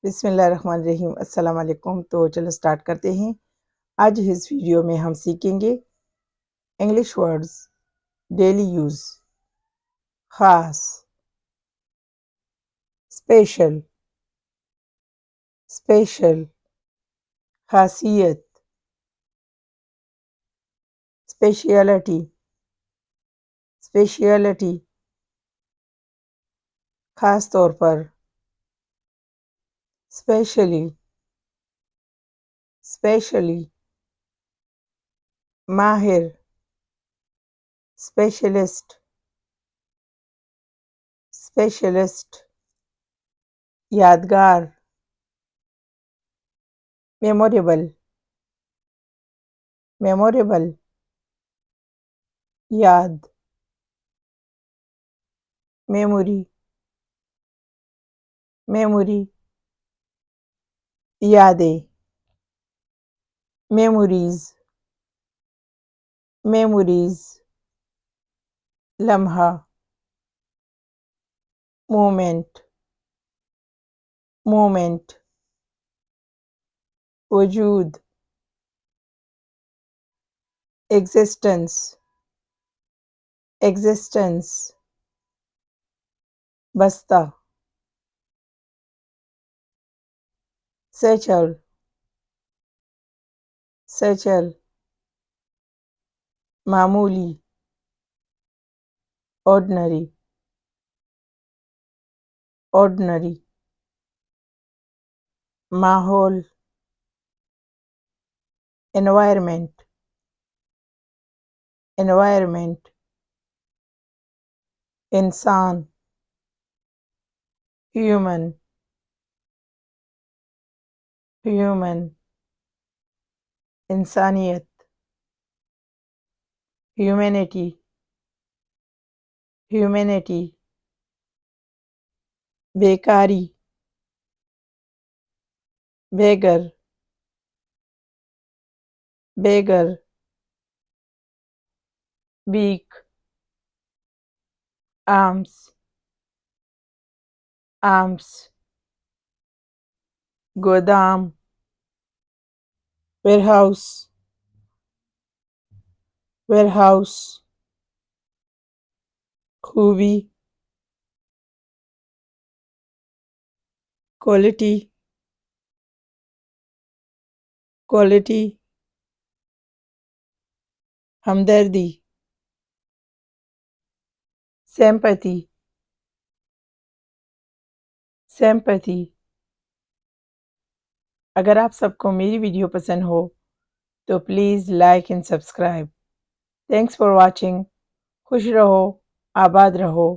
बिस्मिल्लाहिर्रहमानिर्रहीम अस्सलाम वालेकुम। तो चलो स्टार्ट करते हैं। आज इस वीडियो में हम सीखेंगे इंग्लिश वर्ड्स डेली यूज़। ख़ास, स्पेशल, स्पेशल, ख़ासियत, स्पेशलिटी, स्पेशलिटी, ख़ास तौर पर, स्पेशली, स्पेशली, माहिर, स्पेशलिस्ट, स्पेशलिस्ट, यादगार, मेमोरेबल, मेमोरेबल, याद, मेमोरी, मेमोरी, यादें, मेमोरीज, मेमोरीज, लम्हा, मोमेंट, मोमेंट, वजूद, एग्जिस्टेंस, एग्जिस्टेंस, बस्ता, सचल, सचल, मामूली, ऑर्डिनरी, ऑर्डिनरी, माहौल, एनवायरनमेंट, एनवायरनमेंट, इंसान, ह्यूमन, ह्यूमन, इंसानियत, ह्यूमैनिटी, ह्यूमैनिटी, बेकारी, बेगर, बेगर, बीक, आर्म्स, आर्म्स, गोदाम, वेयरहाउस, वेयरहाउस, खूबी, क्वालिटी, क्वालिटी, हमदर्दी, सिंपैथी, सिंपैथी। अगर आप सबको मेरी वीडियो पसंद हो तो please like and subscribe. Thanks for watching. खुश रहो, आबाद रहो।